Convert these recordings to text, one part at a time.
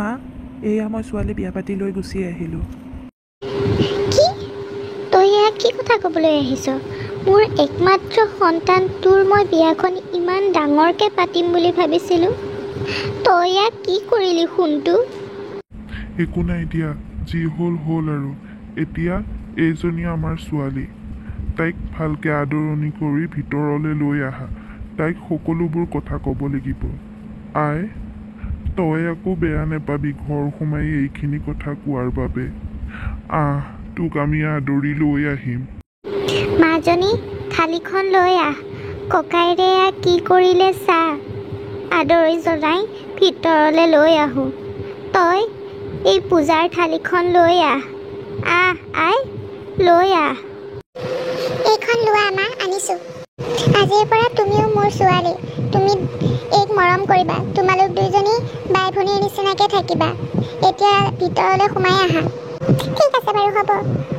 মা এয়া মই ছোৱালী বিয়া পাতি লৈ গুচি আহিলোঁ। কি তই ইয়াক কি কথা ক'বলৈ আহিছ? মোৰ একমাত্ৰ সন্তান তোৰ মই বিয়াখন ইমান ডাঙৰকৈ পাতিম বুলি ভাবিছিলোঁ। তই ইয়াক কি কৰিলি সোণটো? একো নাই দিয়া, যি হ'ল হ'ল আৰু। এতিয়া এইজনী আমাৰ ছোৱালী, তাইক ভালকৈ আদৰণি কৰি ভিতৰলৈ লৈ আহা। তাইক সকলোবোৰ কথা ক'ব লাগিব। আই, তই আকৌ বেয়া নেপাবি ঘৰ সোমাই এইখিনি কথা কোৱাৰ বাবে। তোক আমি আদৰি লৈ আহিম। মাজনী থালিখন লৈ আহ, ককাইৰে কি কৰিলে চা। আদৰি জনাই ভিতৰলৈ লৈ আহোঁ। তই এই পূজাৰ থালিখন লৈ আহ। আই লৈ আহ। এইখন লোৱা মা, আনিছোঁ। আজিৰ পৰা তুমিও মোৰ ছোৱালী। তুমি এইক মৰম কৰিবা। তোমালোক দুইজনী বাই ভনীৰ নিচিনাকৈ থাকিবা। এতিয়া ভিতৰলৈ সোমাই আহা। ঠিক আছে বাৰু, হ'ব।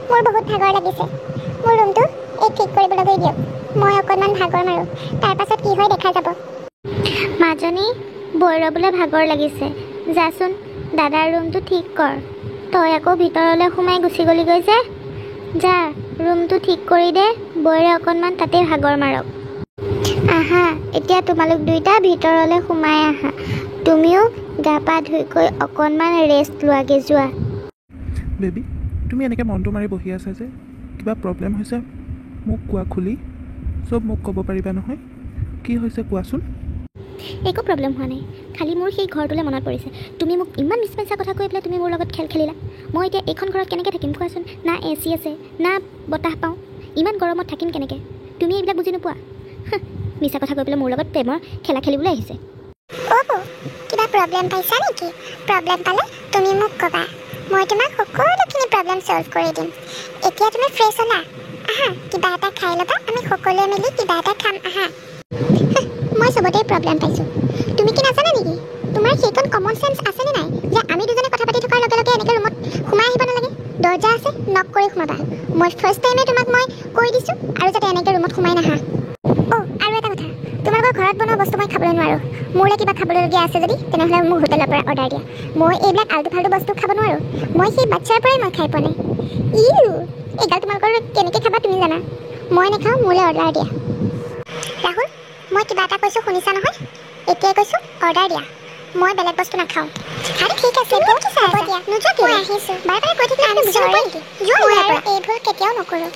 মোৰ বহুত ভাগৰ লাগিছে। মোৰ ৰুমটো এই ঠিক কৰিবলৈ দিয়ক। মই অকণমান ভাগৰ মাৰোঁ, তাৰ পাছত কি হয় দেখা যাব। মাজনী বৈৰৱলৈ ভাগৰ লাগিছে, যাচোন দাদাৰ ৰুমটো ঠিক কৰ। তই আকৌ ভিতৰলৈ সোমাই গুচি গ'লিগৈ যে। যা ৰুমটো ঠিক কৰি দে, বৈৰে অকণমান তাতে ভাগৰ মাৰক। আহা, এতিয়া তোমালোক দুইটা ভিতৰলৈ সোমাই আহা। তুমিও গা পা ধুইকৈ অকণমান ৰেষ্ট লোৱাগৈ, যোৱা। বেবী তুমি এনেকৈ মনটো মাৰি বহি আছা যে, কিবা প্ৰব্লেম হৈছে মোক কোৱা খুলি। চব মোক ক'ব পাৰিবা নহয়, কি হৈছে কোৱাচোন। একো প্ৰব্লেম হোৱা নাই, খালি মোৰ সেই ঘৰটোলৈ মনত পৰিছে। তুমি মোক ইমান মিছা কথা কৈ পেলাই তুমি মোৰ লগত খেল খেলিলা। মই এতিয়া এইখন ঘৰত কেনেকৈ থাকিম কোৱাচোন? না AC আছে, না বতাহ পাওঁ। ইমান গৰমত থাকিম কেনেকৈ? তুমি এইবিলাক বুজি নোপোৱা। মিছা কথা কৈ পেলাই মোৰ লগত প্ৰেমৰ খেলা খেলিবলৈ আহিছে। কিবা প্ৰব্লেম পাইছা নেকি? প্ৰব্লেম পালে তুমি মোক ক'বা, মই তোমাক সকলোখিনি প্ৰব্লেম ছল্ভ কৰি দিম। এতিয়া তুমি ফ্ৰেছ হ'লা? আহা কিবা এটা খাই ল'বা, আমি সকলোৱে মিলি কিবা এটা খাম। আহা। মই চবতে প্ৰব্লেম পাইছোঁ। তুমি কি নাজানা নেকি? তোমাৰ সেইকণ কমন চেন্স আছেনে নাই যে আমি দুজনে কথা পাতি থকাৰ লগে লগে এনেকৈ ৰুমত সোমাই আহিব নালাগে? দৰ্জা আছে, নক কৰি সোমাবা। মই ফাৰ্ষ্ট টাইমে তোমাক মই কৈ দিছোঁ, আৰু যাতে এনেকৈ ৰুমত সোমাই নাহা। আৰু এটা কথা, তোমালোকৰ ঘৰত বনোৱা বস্তু মই খাবলৈ নোৱাৰোঁ। মোলৈ কিবা খাবলগীয়া আছে যদি তেনেহ'লে মোক হোটেলৰ পৰা অৰ্ডাৰ দিয়া। মই এইবিলাক আল্টু ফাল্টু বস্তু খাব নোৱাৰোঁ। মই সেই বাচ্ছাৰ পৰাই মই খাই পোৱা নাই। এইগাল তোমালোকৰ কেনেকৈ খাবা তুমি জানা। মই নাখাওঁ, মোলৈ অৰ্ডাৰ দিয়া। ৰাহুল, মই কিবা এটা কৈছোঁ শুনিছা নহয়? এতিয়াই কৈছোঁ অৰ্ডাৰ দিয়া। মই বেলেগ বস্তু নাখাওঁ। আৰে ঠিক আছে, হ'ব দিয়া। নোযোৱা কিয়? মই আহিছোঁ। বাৰে বাৰে কৈ থাকিলে বুজি নোপোৱা নেকি? যোৱা, মই আৰু এই ভুল কেতিয়াও নকৰোঁ।